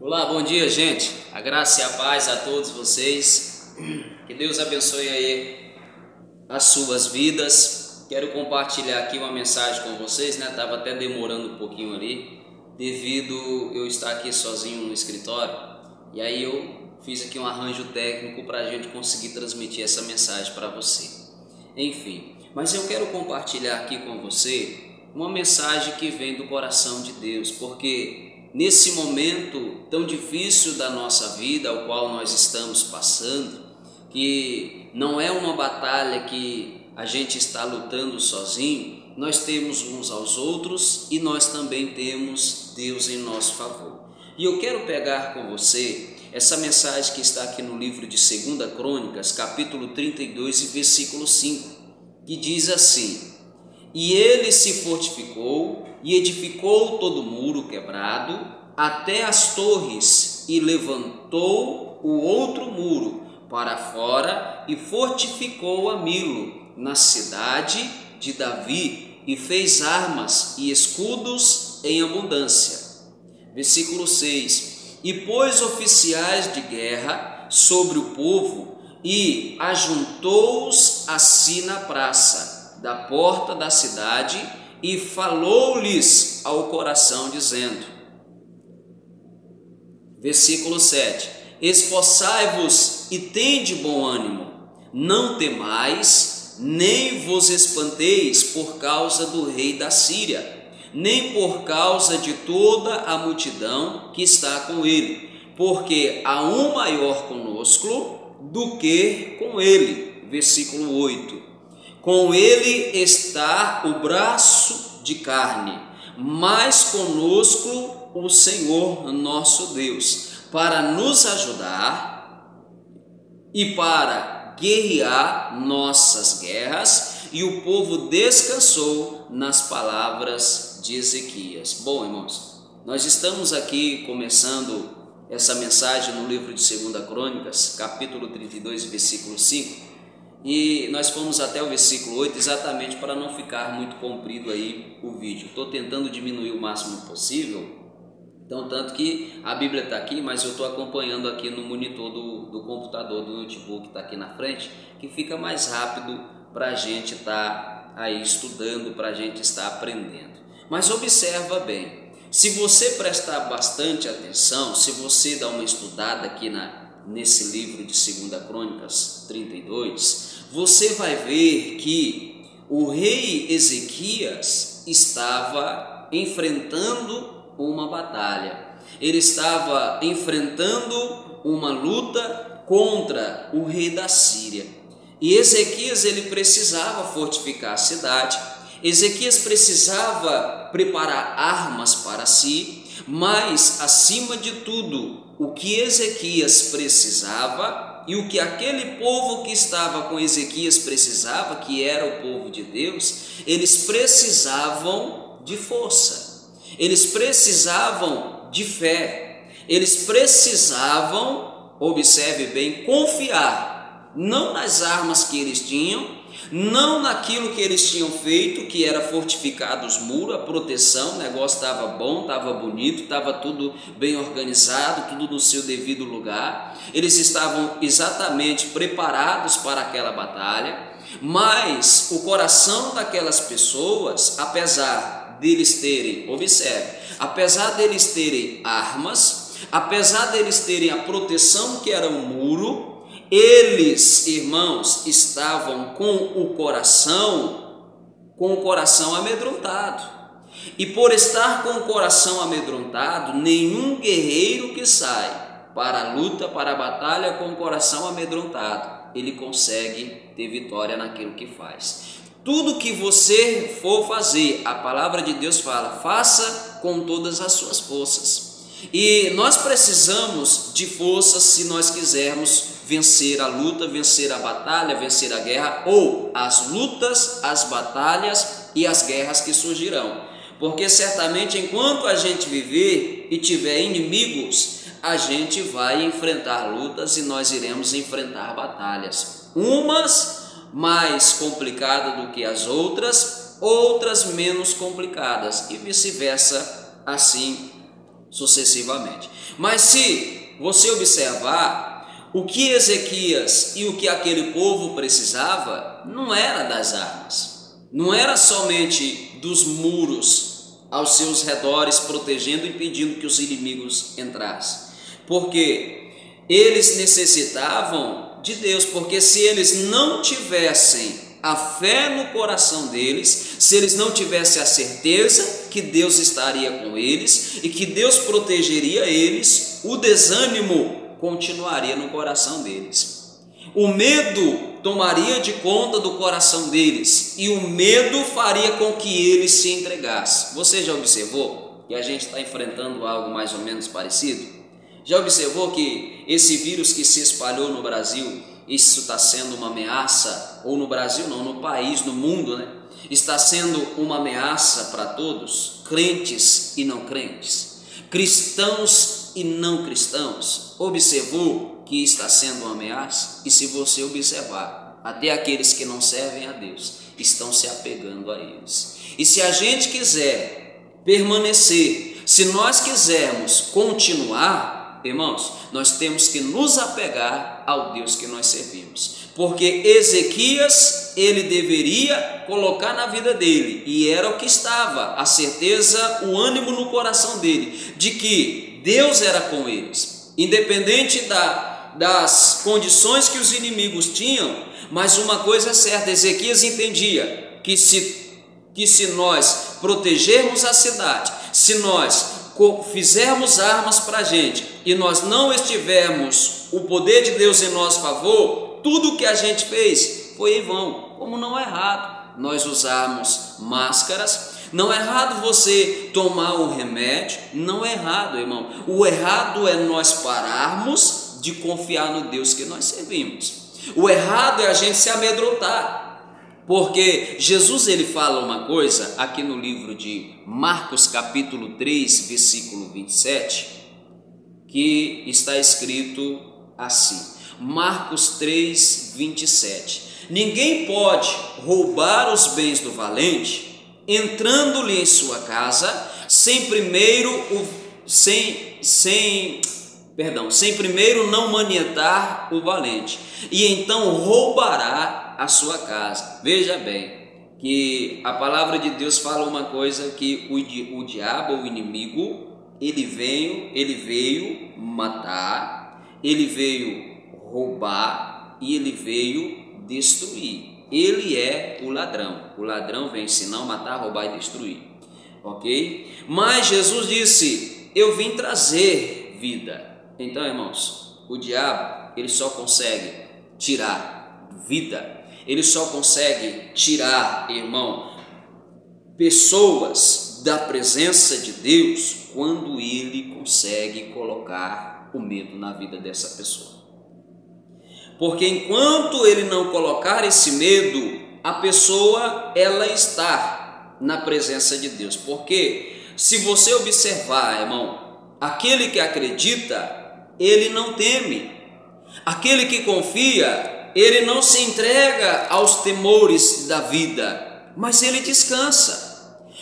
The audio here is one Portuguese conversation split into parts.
Olá, bom dia, gente. A graça e a paz a todos vocês. Que Deus abençoe aí as suas vidas. Quero compartilhar aqui uma mensagem com vocês, né? Tava até demorando um pouquinho ali, devido eu estar aqui sozinho no escritório. E aí eu fiz aqui um arranjo técnico para a gente conseguir transmitir essa mensagem para você. Enfim, mas eu quero compartilhar aqui com você uma mensagem que vem do coração de Deus, porque nesse momento tão difícil da nossa vida, ao qual nós estamos passando, que não é uma batalha que a gente está lutando sozinho, nós temos uns aos outros e nós também temos Deus em nosso favor. E eu quero pegar com você essa mensagem que está aqui no livro de 2 Crônicas, capítulo 32 e versículo 5, que diz assim: E ele se fortificou e edificou todo o muro quebrado até as torres, e levantou o outro muro para fora e fortificou a Milo, na cidade de Davi, e fez armas e escudos em abundância. Versículo 6: E pôs oficiais de guerra sobre o povo e ajuntou-os a si na praça da porta da cidade e falou-lhes ao coração dizendo, versículo 7: Esforçai-vos e tende bom ânimo, não temais, nem vos espanteis por causa do rei da Síria, nem por causa de toda a multidão que está com ele, porque há um maior conosco do que com ele. Versículo 8: Com ele está o braço de carne, mas conosco o Senhor nosso Deus, para nos ajudar e para guerrear nossas guerras. E o povo descansou nas palavras de Ezequias. Bom, irmãos, nós estamos aqui começando essa mensagem no livro de 2 Crônicas, capítulo 32, versículo 5. E nós fomos até o versículo 8 exatamente para não ficar muito comprido aí o vídeo. Estou tentando diminuir o máximo possível, então tanto que a Bíblia está aqui, mas eu estou acompanhando aqui no monitor do computador, do notebook que está aqui na frente, que fica mais rápido para a gente estar aí estudando, para a gente estar aprendendo. Mas observa bem, se você prestar bastante atenção, se você dar uma estudada aqui nesse livro de 2 Crônicas 32, você vai ver que o rei Ezequias estava enfrentando uma batalha. Ele estava enfrentando uma luta contra o rei da Síria. E Ezequias ele precisava fortificar a cidade. Ezequias precisava preparar armas para si, mas acima de tudo, o que Ezequias precisava e o que aquele povo que estava com Ezequias precisava, que era o povo de Deus, eles precisavam de força, eles precisavam de fé, eles precisavam, observe bem, confiar, não nas armas que eles tinham, não naquilo que eles tinham feito, que era fortificar os muros, a proteção, o negócio estava bom, estava bonito, estava tudo bem organizado, tudo no seu devido lugar, eles estavam exatamente preparados para aquela batalha, mas o coração daquelas pessoas, apesar deles terem, observe, apesar deles terem armas, apesar deles terem a proteção que era um muro, eles, irmãos, estavam com o coração amedrontado. E por estar com o coração amedrontado, nenhum guerreiro que sai para a luta, para a batalha com o coração amedrontado, ele consegue ter vitória naquilo que faz. Tudo que você for fazer, a palavra de Deus fala, faça com todas as suas forças. E nós precisamos de forças se nós quisermos vencer a luta, vencer a batalha, vencer a guerra, ou as lutas, as batalhas e as guerras que surgirão. Porque certamente enquanto a gente viver e tiver inimigos, a gente vai enfrentar lutas e nós iremos enfrentar batalhas. Umas mais complicadas do que as outras, outras menos complicadas e vice-versa assim sucessivamente. Mas se você observar, o que Ezequias e o que aquele povo precisava não era das armas, não era somente dos muros aos seus redores protegendo e impedindo que os inimigos entrassem, porque eles necessitavam de Deus, porque se eles não tivessem a fé no coração deles, se eles não tivessem a certeza que Deus estaria com eles e que Deus protegeria eles, o desânimo continuaria no coração deles. O medo tomaria de conta do coração deles e o medo faria com que eles se entregassem. Você já observou que a gente está enfrentando algo mais ou menos parecido? Já observou que esse vírus que se espalhou no Brasil, isso está sendo uma ameaça, ou no Brasil não, no país, no mundo, né? Está sendo uma ameaça para todos, crentes e não crentes, cristãos e não cristãos. Observou que está sendo uma ameaça? E se você observar, até aqueles que não servem a Deus estão se apegando a eles. E se a gente quiser permanecer, se nós quisermos continuar, irmãos, nós temos que nos apegar ao Deus que nós servimos, porque Ezequias, ele deveria colocar na vida dele, e era o que estava, a certeza, o ânimo no coração dele, de que Deus era com eles, independente das condições que os inimigos tinham. Mas uma coisa é certa, Ezequias entendia que se nós protegermos a cidade, se nós fizermos armas para a gente e nós não estivermos o poder de Deus em nosso favor, tudo que a gente fez foi em vão. Como não é errado nós usarmos máscaras, não é errado você tomar um remédio, não é errado, irmão. O errado é nós pararmos de confiar no Deus que nós servimos. O errado é a gente se amedrontar. Porque Jesus, ele fala uma coisa aqui no livro de Marcos capítulo 3, versículo 27, que está escrito assim, Marcos 3, 27, ninguém pode roubar os bens do valente, entrando-lhe em sua casa, sem primeiro não manietar o valente, e então roubará a sua casa. Veja bem que a palavra de Deus fala uma coisa, que o diabo, o inimigo, ele veio matar, ele veio roubar e ele veio destruir. Ele é o ladrão vem senão matar, roubar e destruir, ok? Mas Jesus disse, eu vim trazer vida. Então, irmãos, o diabo, ele só consegue tirar vida, ele só consegue tirar, irmão, pessoas da presença de Deus quando ele consegue colocar o medo na vida dessa pessoa. Porque enquanto ele não colocar esse medo, a pessoa, ela está na presença de Deus. Porque se você observar, irmão, aquele que acredita, ele não teme. Aquele que confia, ele não se entrega aos temores da vida, mas ele descansa,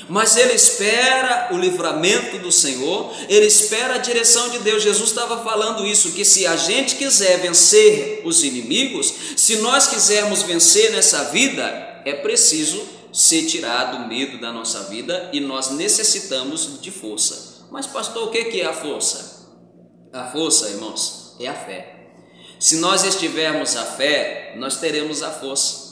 mas ele espera o livramento do Senhor, ele espera a direção de Deus. Jesus estava falando isso, que se a gente quiser vencer os inimigos, se nós quisermos vencer nessa vida, é preciso ser tirado o medo da nossa vida e nós necessitamos de força. Mas pastor, o que é a força? A força, irmãos, é a fé. Se nós estivermos a fé, nós teremos a força.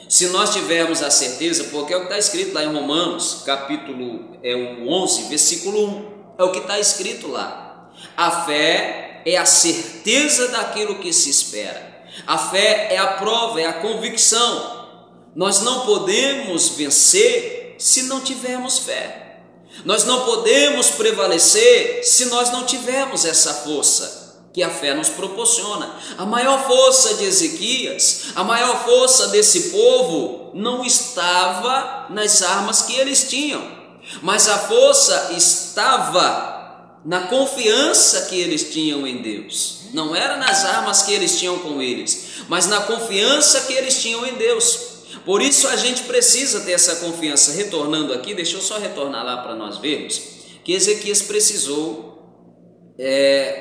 Se nós tivermos a certeza, porque é o que está escrito lá em Romanos, capítulo 11, versículo 1, é o que está escrito lá. A fé é a certeza daquilo que se espera. A fé é a prova, é a convicção. Nós não podemos vencer se não tivermos fé. Nós não podemos prevalecer se nós não tivermos essa força que a fé nos proporciona. A maior força de Ezequias, a maior força desse povo não estava nas armas que eles tinham, mas a força estava na confiança que eles tinham em Deus. Não era nas armas que eles tinham com eles, mas na confiança que eles tinham em Deus. Por isso a gente precisa ter essa confiança. Retornando aqui, deixa eu só retornar lá para nós vermos que Ezequias precisou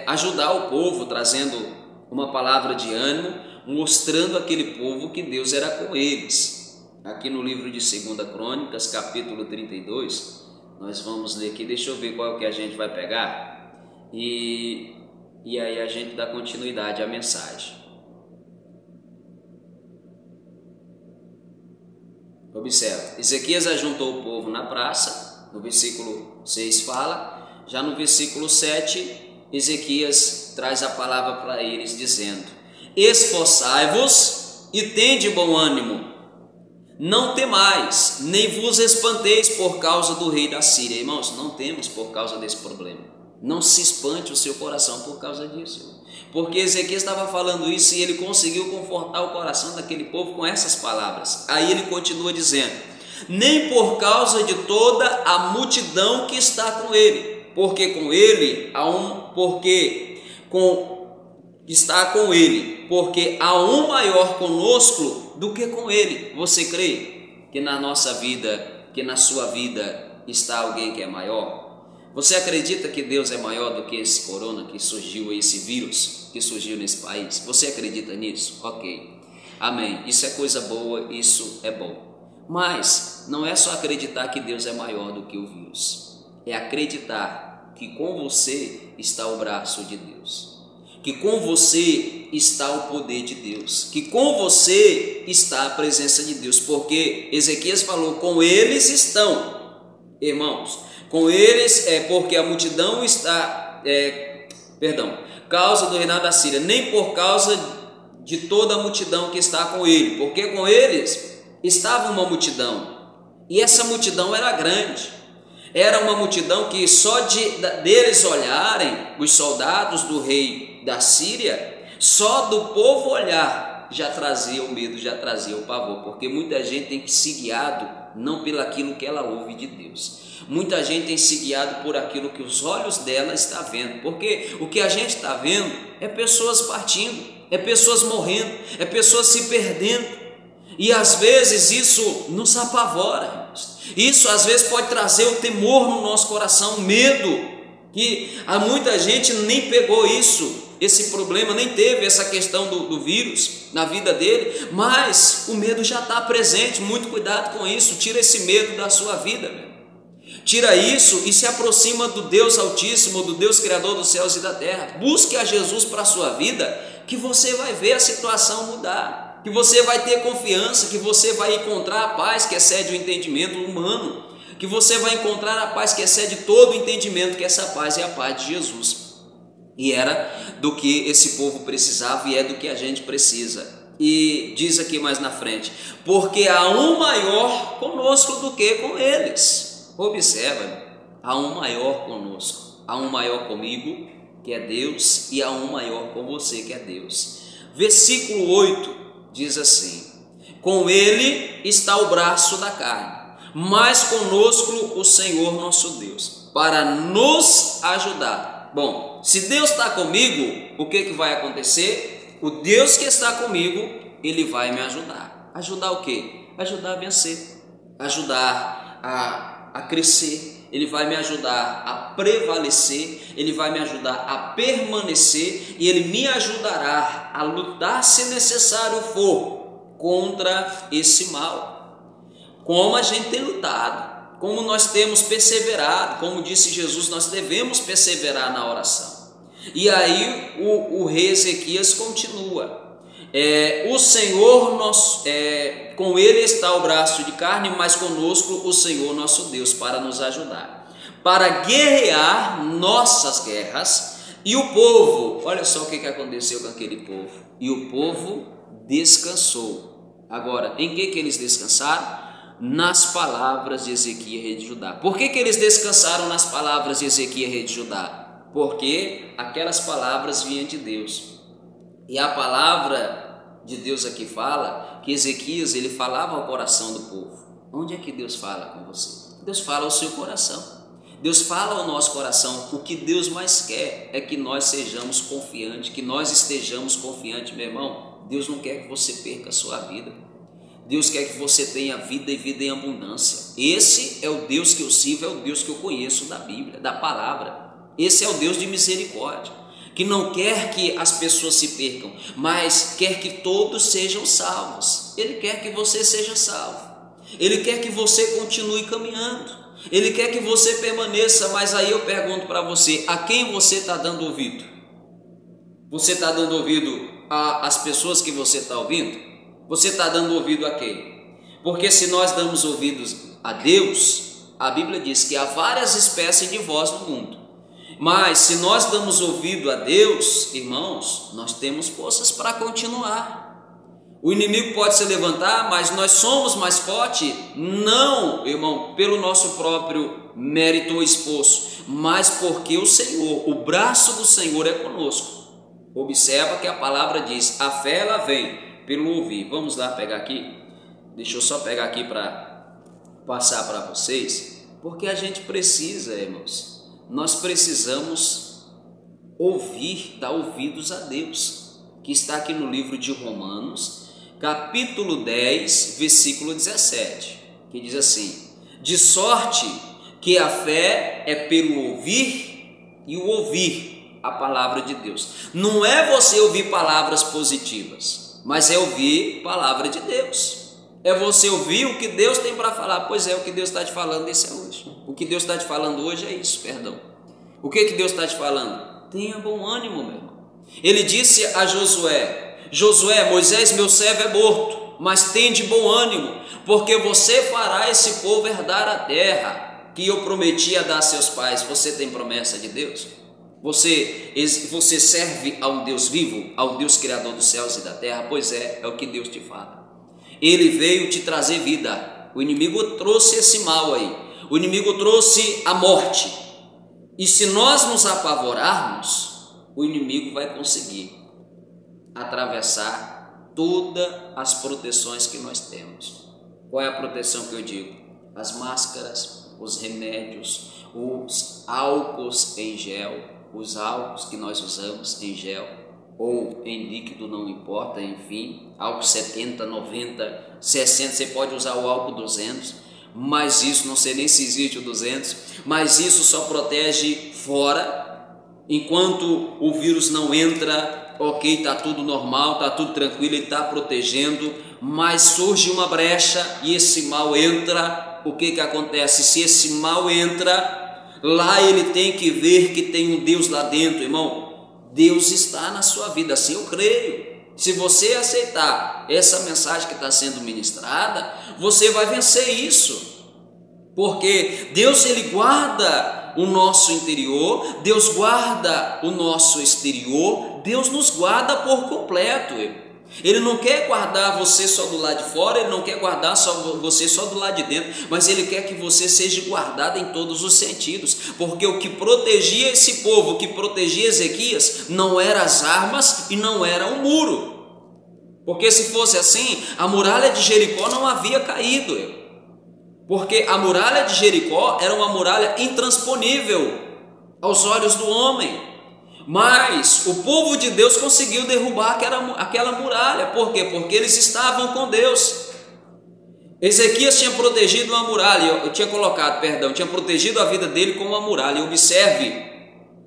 ajudar o povo, trazendo uma palavra de ânimo, mostrando àquele povo que Deus era com eles. Aqui no livro de 2 Crônicas, capítulo 32, nós vamos ler aqui, deixa eu ver qual é o que a gente vai pegar, e aí a gente dá continuidade à mensagem. Observe, Ezequias ajuntou o povo na praça, no versículo 6 fala, já no versículo 7, Ezequias traz a palavra para eles dizendo: esforçai-vos e tende bom ânimo, não temais, nem vos espanteis por causa do rei da Síria. Irmãos, não temos por causa desse problema, não se espante o seu coração por causa disso, porque Ezequias estava falando isso e ele conseguiu confortar o coração daquele povo com essas palavras. Aí ele continua dizendo: nem por causa de toda a multidão que está com ele, porque com ele porque há um maior conosco do que com ele. Você crê que na nossa vida, que na sua vida está alguém que é maior? Você acredita que Deus é maior do que esse corona que surgiu, esse vírus que surgiu nesse país? Você acredita nisso? Ok, amém, isso é coisa boa, isso é bom. Mas não é só acreditar que Deus é maior do que o vírus, é acreditar que com você está o braço de Deus, que com você está o poder de Deus, que com você está a presença de Deus, porque Ezequias falou: com eles estão, irmãos, com eles porque a multidão está, causa do reinado da Síria, nem por causa de toda a multidão que está com ele, porque com eles estava uma multidão, e essa multidão era grande, era uma multidão que só deles olharem, os soldados do rei da Síria, só do povo olhar já trazia o medo, já trazia o pavor, porque muita gente tem que ser guiado não pelo aquilo que ela ouve de Deus, muita gente tem se guiado por aquilo que os olhos dela estão vendo, porque o que a gente está vendo é pessoas partindo, é pessoas morrendo, é pessoas se perdendo, e às vezes isso nos apavora, isso às vezes pode trazer o temor no nosso coração, o medo, que há muita gente nem pegou esse problema, nem teve essa questão do vírus na vida dele, mas o medo já está presente. Muito cuidado com isso, tira esse medo da sua vida, tira isso e se aproxima do Deus Altíssimo, do Deus Criador dos céus e da terra. Busque a Jesus para a sua vida, que você vai ver a situação mudar, que você vai ter confiança, que você vai encontrar a paz que excede o entendimento humano, que você vai encontrar a paz que excede todo o entendimento, que essa paz é a paz de Jesus. E era do que esse povo precisava e é do que a gente precisa. E diz aqui mais na frente: porque há um maior conosco do que com eles. Observa, há um maior conosco, há um maior comigo, que é Deus, e há um maior com você, que é Deus. Versículo 8 diz assim: com ele está o braço da carne, mas conosco o Senhor nosso Deus, para nos ajudar. Bom, se Deus está comigo, o que vai acontecer? O Deus que está comigo, Ele vai me ajudar. Ajudar o quê? Ajudar a vencer, ajudar a crescer, Ele vai me ajudar a prevalecer, Ele vai me ajudar a permanecer, e Ele me ajudará a lutar, se necessário for, contra esse mal. Como a gente tem lutado, como nós temos perseverado, como disse Jesus, nós devemos perseverar na oração. E aí o rei Ezequias continua: o Senhor nosso, com ele está o braço de carne, mas conosco o Senhor nosso Deus, para nos ajudar, para guerrear nossas guerras. E o povo, olha só o que aconteceu com aquele povo, e o povo descansou. Agora, em que eles descansaram? Nas palavras de Ezequias, rei de Judá. Por que eles descansaram nas palavras de Ezequias, rei de Judá? Porque aquelas palavras vinham de Deus, e a palavra de Deus aqui fala que Ezequias, ele falava ao coração do povo. Onde é que Deus fala com você? Deus fala ao seu coração, Deus fala ao nosso coração. O que Deus mais quer é que nós sejamos confiantes, que nós estejamos confiantes, meu irmão. Deus não quer que você perca a sua vida, Deus quer que você tenha vida e vida em abundância. Esse é o Deus que eu sirvo, é o Deus que eu conheço da Bíblia, da palavra. Esse é o Deus de misericórdia, que não quer que as pessoas se percam, mas quer que todos sejam salvos. Ele quer que você seja salvo. Ele quer que você continue caminhando. Ele quer que você permaneça. Mas aí eu pergunto para você, a quem você está dando ouvido? Você está dando ouvido às pessoas que você está ouvindo? Você está dando ouvido a quem? Porque se nós damos ouvidos a Deus, a Bíblia diz que há várias espécies de voz no mundo. Mas se nós damos ouvido a Deus, irmãos, nós temos forças para continuar. O inimigo pode se levantar, mas nós somos mais fortes, não, irmão, pelo nosso próprio mérito ou esforço, mas porque o Senhor, o braço do Senhor é conosco. Observa que a palavra diz, a fé ela vem pelo ouvir. Vamos lá pegar aqui, deixa eu só pegar aqui para passar para vocês, porque a gente precisa, irmãos, nós precisamos ouvir, dar ouvidos a Deus, que está aqui no livro de Romanos, capítulo 10, versículo 17, que diz assim, de sorte que a fé é pelo ouvir e o ouvir a palavra de Deus. Não é você ouvir palavras positivas, mas é ouvir palavra de Deus. É você ouvir o que Deus tem para falar. Pois é, o que Deus está te falando, esse é hoje. O que Deus está te falando hoje é isso, perdão. O que Deus está te falando? Tenha bom ânimo, meu irmão. Ele disse a Josué, Josué, Moisés, meu servo é morto, mas tem de bom ânimo, porque você fará esse povo herdar a terra que eu prometi a dar a seus pais. Você tem promessa de Deus? Você serve a um Deus vivo, ao Deus criador dos céus e da terra? Pois é o que Deus te fala. Ele veio te trazer vida. O inimigo trouxe esse mal aí. O inimigo trouxe a morte. E se nós nos apavorarmos, o inimigo vai conseguir atravessar todas as proteções que nós temos. Qual é a proteção que eu digo? As máscaras, os remédios, os álcools em gel, os álcools que nós usamos em gel ou em líquido, não importa, enfim, álcool 70, 90, 60, você pode usar o álcool 200, mas isso, não sei nem se existe o 200, mas isso só protege fora, enquanto o vírus não entra, ok, está tudo normal, está tudo tranquilo, ele está protegendo, mas surge uma brecha e esse mal entra. O que acontece? Se esse mal entra, lá ele tem que ver que tem um Deus lá dentro, irmão. Deus está na sua vida, assim eu creio. Se você aceitar essa mensagem que está sendo ministrada, você vai vencer isso, porque Deus ele guarda o nosso interior, Deus guarda o nosso exterior, Deus nos guarda por completo. Ele não quer guardar você só do lado de fora, ele não quer guardar você só do lado de dentro, mas ele quer que você seja guardado em todos os sentidos, porque o que protegia esse povo, o que protegia Ezequias, não eram as armas e não era o muro, porque se fosse assim, a muralha de Jericó não havia caído, porque a muralha de Jericó era uma muralha intransponível aos olhos do homem. Mas o povo de Deus conseguiu derrubar aquela muralha. Por quê? Porque eles estavam com Deus. Ezequias tinha protegido uma muralha, tinha protegido a vida dele com uma muralha. E observe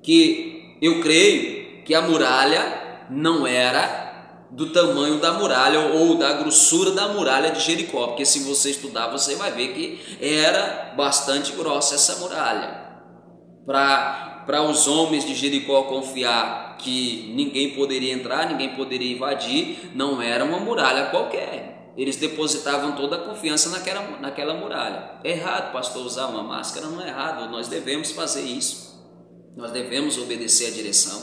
que eu creio que a muralha não era do tamanho da muralha ou da grossura da muralha de Jericó, porque se você estudar você vai ver que era bastante grossa essa muralha. Para os homens de Jericó confiar que ninguém poderia entrar, ninguém poderia invadir, não era uma muralha qualquer. Eles depositavam toda a confiança naquela muralha. É errado, pastor, usar uma máscara? Não é errado, nós devemos fazer isso. Nós devemos obedecer a direção.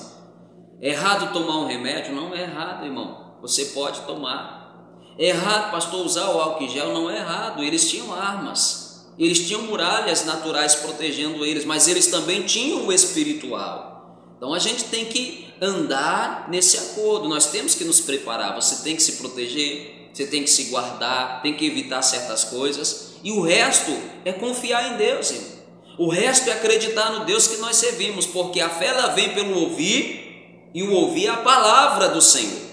É errado tomar um remédio? Não é errado, irmão. Você pode tomar. É errado, pastor, usar o álcool em gel? Não é errado. Eles tinham armas. Eles tinham muralhas naturais protegendo eles, mas eles também tinham o espiritual. Então a gente tem que andar nesse acordo, nós temos que nos preparar. Você tem que se proteger, você tem que se guardar, tem que evitar certas coisas, e o resto é confiar em Deus, irmão. O resto é acreditar no Deus que nós servimos, porque a fé ela vem pelo ouvir, e o ouvir é a palavra do Senhor.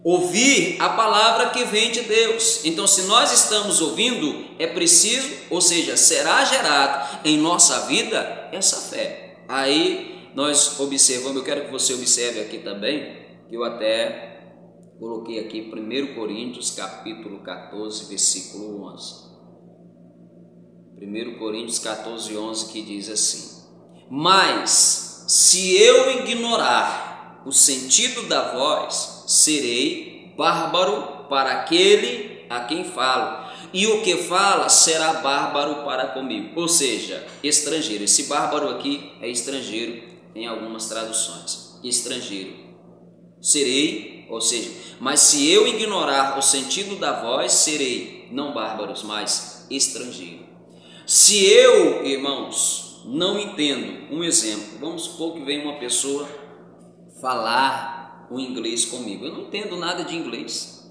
Ouvir a palavra que vem de Deus. Então, se nós estamos ouvindo, é preciso, ou seja, será gerado em nossa vida essa fé. Aí nós observamos, eu quero que você observe aqui também, que eu até coloquei aqui 1 Coríntios capítulo 14, versículo 11. 1 Coríntios 14, 11, que diz assim: mas se eu ignorar o sentido da voz, serei bárbaro para aquele a quem falo, e o que fala será bárbaro para comigo. Ou seja, estrangeiro. Esse bárbaro aqui é estrangeiro em algumas traduções. Estrangeiro. Serei, ou seja, mas se eu ignorar o sentido da voz, serei, não bárbaros, mas estrangeiro. Se eu, irmãos, não entendo, um exemplo, vamos supor que vem uma pessoa falar o inglês comigo, eu não entendo nada de inglês.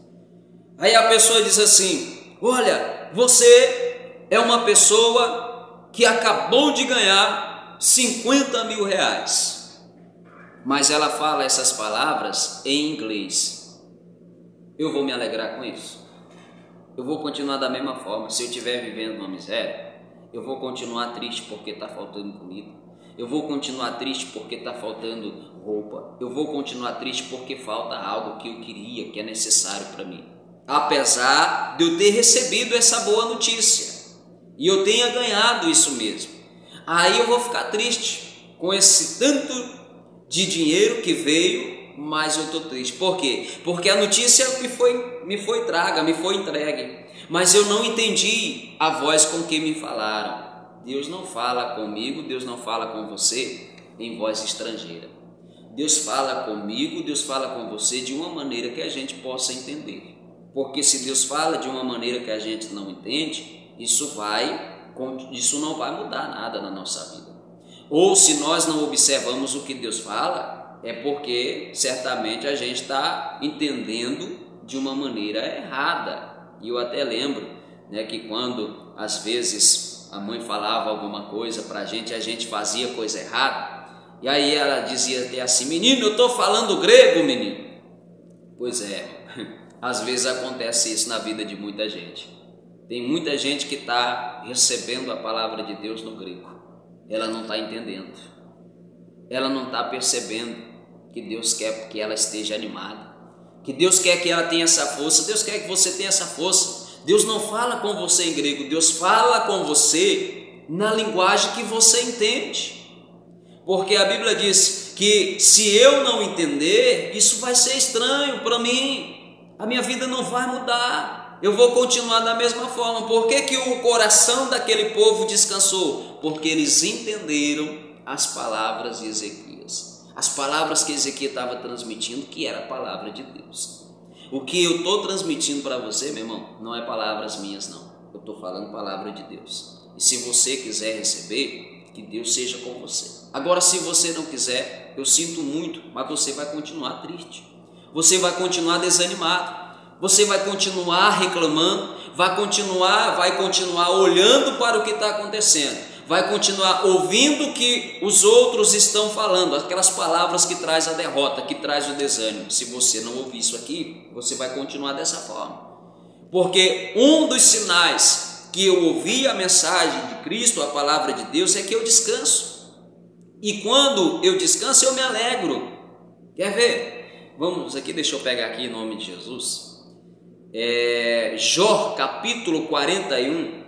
Aí a pessoa diz assim: olha, você é uma pessoa que acabou de ganhar 50 mil reais, mas ela fala essas palavras em inglês. Eu vou me alegrar com isso? Eu vou continuar da mesma forma. Se eu estiver vivendo uma miséria, eu vou continuar triste porque está faltando comida. Eu vou continuar triste porque está faltando roupa. Eu vou continuar triste porque falta algo que eu queria, que é necessário para mim. Apesar de eu ter recebido essa boa notícia e eu tenha ganhado isso mesmo, aí eu vou ficar triste com esse tanto de dinheiro que veio, mas eu estou triste. Por quê? Porque a notícia me foi traga, me foi entregue, mas eu não entendi a voz com que me falaram. Deus não fala comigo, Deus não fala com você em voz estrangeira. Deus fala comigo, Deus fala com você de uma maneira que a gente possa entender. Porque se Deus fala de uma maneira que a gente não entende, isso não vai mudar nada na nossa vida. Ou se nós não observamos o que Deus fala, é porque certamente a gente está entendendo de uma maneira errada. E eu até lembro, né, que quando às vezes a mãe falava alguma coisa para a gente fazia coisa errada, e aí ela dizia até assim: menino, eu estou falando grego, menino. Pois é. Às vezes acontece isso na vida de muita gente. Tem muita gente que está recebendo a palavra de Deus no grego. Ela não está entendendo. Ela não está percebendo que Deus quer que ela esteja animada. Que Deus quer que ela tenha essa força. Deus quer que você tenha essa força. Deus não fala com você em grego. Deus fala com você na linguagem que você entende. Porque a Bíblia diz que se eu não entender, isso vai ser estranho para mim. A minha vida não vai mudar, eu vou continuar da mesma forma. Por que que o coração daquele povo descansou? Porque eles entenderam as palavras de Ezequias, as palavras que Ezequias estava transmitindo, que era a palavra de Deus. O que eu estou transmitindo para você, meu irmão, não é palavras minhas não, eu estou falando palavra de Deus. E se você quiser receber, que Deus seja com você. Agora, se você não quiser, eu sinto muito, mas você vai continuar triste. Você vai continuar desanimado, você vai continuar reclamando, vai continuar olhando para o que está acontecendo, vai continuar ouvindo o que os outros estão falando, aquelas palavras que traz a derrota, que traz o desânimo. Se você não ouvir isso aqui, você vai continuar dessa forma, porque um dos sinais que eu ouvi a mensagem de Cristo, a palavra de Deus, é que eu descanso, e quando eu descanso eu me alegro. Quer ver? Vamos aqui, deixa eu pegar aqui em nome de Jesus, Jó capítulo 41,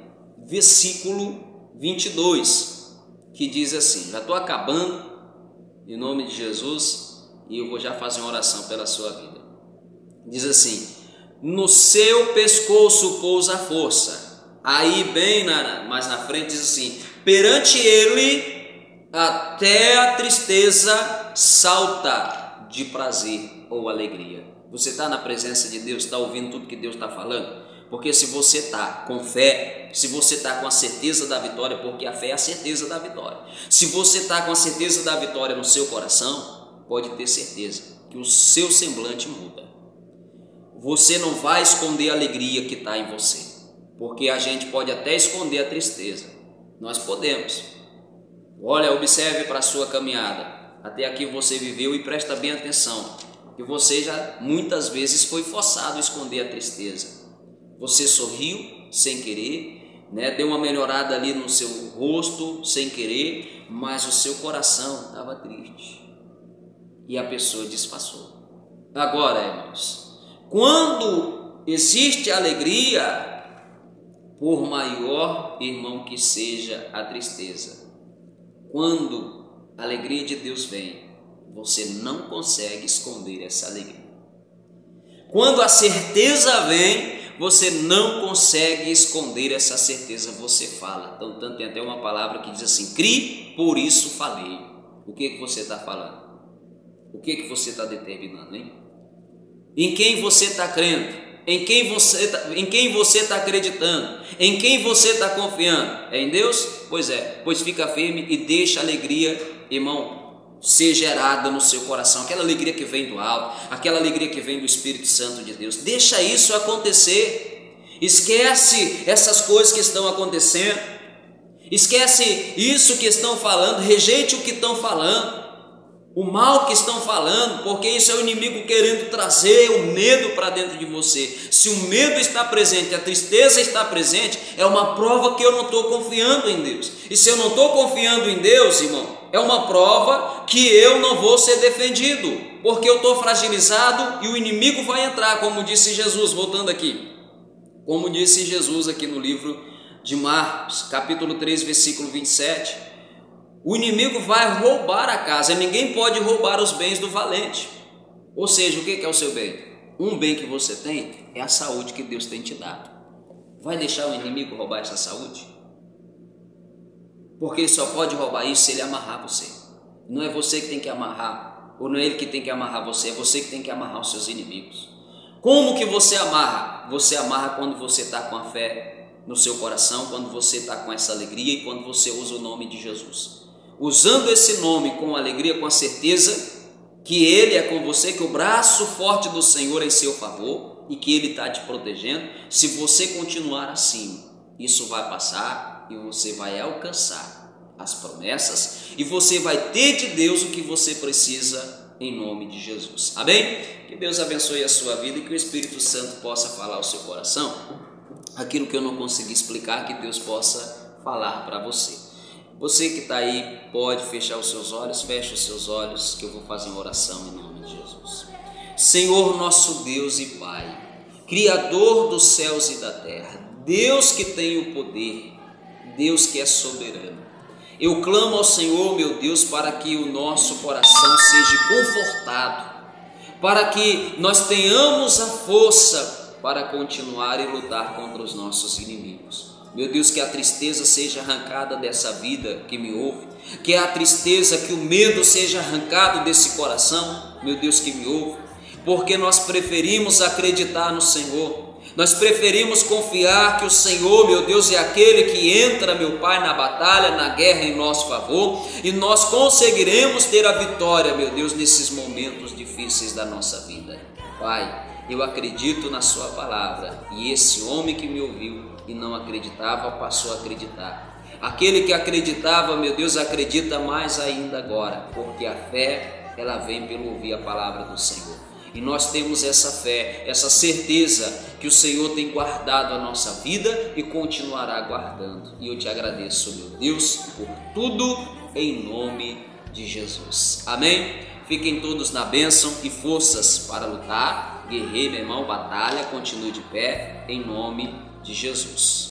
versículo 22, que diz assim, já estou acabando, em nome de Jesus, e eu vou já fazer uma oração pela sua vida. Diz assim: no seu pescoço pousa a força. Aí bem mais na frente diz assim: perante ele até a tristeza salta de prazer ou alegria. Você está na presença de Deus, está ouvindo tudo que Deus está falando? Porque se você está com fé, se você está com a certeza da vitória, porque a fé é a certeza da vitória. Se você está com a certeza da vitória no seu coração, pode ter certeza que o seu semblante muda. Você não vai esconder a alegria que está em você, porque a gente pode até esconder a tristeza. Nós podemos. Olha, observe para a sua caminhada. Até aqui você viveu e presta bem atenção, que você já muitas vezes foi forçado a esconder a tristeza. Você sorriu sem querer, né? Deu uma melhorada ali no seu rosto sem querer, mas o seu coração estava triste. E a pessoa disfarçou. Agora, irmãos, quando existe alegria, por maior, irmão, que seja a tristeza, quando a alegria de Deus vem, você não consegue esconder essa alegria. Quando a certeza vem, você não consegue esconder essa certeza, você fala. Então, tanto tem até uma palavra que diz assim: crie, por isso falei. O que você está falando? O que você está determinando, hein? Em quem você está crendo? Em quem você está acreditando? Em quem você está confiando? É em Deus? Pois é, pois fica firme e deixa a alegria, irmão, ser gerada no seu coração, aquela alegria que vem do alto, aquela alegria que vem do Espírito Santo de Deus. Deixa isso acontecer. Esquece essas coisas que estão acontecendo, esquece isso que estão falando, rejeite o que estão falando, o mal que estão falando, porque isso é o inimigo querendo trazer o medo para dentro de você. Se o medo está presente, a tristeza está presente, é uma prova que eu não estou confiando em Deus. E se eu não estou confiando em Deus, irmão, é uma prova que eu não vou ser defendido, porque eu estou fragilizado e o inimigo vai entrar, como disse Jesus, voltando aqui, como disse Jesus aqui no livro de Marcos, capítulo 3, versículo 27, o inimigo vai roubar a casa, e ninguém pode roubar os bens do valente. Ou seja, o que é o seu bem? Um bem que você tem é a saúde que Deus tem te dado. Vai deixar o inimigo roubar essa saúde? Porque ele só pode roubar isso se ele amarrar você. Não é você que tem que amarrar, ou não é ele que tem que amarrar você, é você que tem que amarrar os seus inimigos. Como que você amarra? Você amarra quando você está com a fé no seu coração, quando você está com essa alegria e quando você usa o nome de Jesus. Usando esse nome com alegria, com a certeza que Ele é com você, que o braço forte do Senhor é em seu favor e que Ele está te protegendo. Se você continuar assim, isso vai passar e você vai alcançar as promessas e você vai ter de Deus o que você precisa em nome de Jesus. Amém? Que Deus abençoe a sua vida e que o Espírito Santo possa falar ao seu coração aquilo que eu não consegui explicar, que Deus possa falar para você. Você que está aí pode fechar os seus olhos, feche os seus olhos, que eu vou fazer uma oração em nome de Jesus. Senhor nosso Deus e Pai, Criador dos céus e da terra, Deus que tem o poder, Deus que é soberano, eu clamo ao Senhor, meu Deus, para que o nosso coração seja confortado, para que nós tenhamos a força para continuar e lutar contra os nossos inimigos. Meu Deus, que a tristeza seja arrancada dessa vida que me ouve, que a tristeza, que o medo seja arrancado desse coração, meu Deus, que me ouve, porque nós preferimos acreditar no Senhor, nós preferimos confiar que o Senhor, meu Deus, é aquele que entra, meu Pai, na batalha, na guerra em nosso favor, e nós conseguiremos ter a vitória, meu Deus, nesses momentos difíceis da nossa vida. Pai, eu acredito na sua palavra, e esse homem que me ouviu e não acreditava, passou a acreditar. Aquele que acreditava, meu Deus, acredita mais ainda agora, porque a fé, ela vem pelo ouvir a palavra do Senhor. E nós temos essa fé, essa certeza que o Senhor tem guardado a nossa vida e continuará guardando. E eu te agradeço, meu Deus, por tudo em nome de Jesus. Amém? Fiquem todos na bênção e forças para lutar. Guerreiro, meu irmão, batalha, continue de pé em nome de Jesus.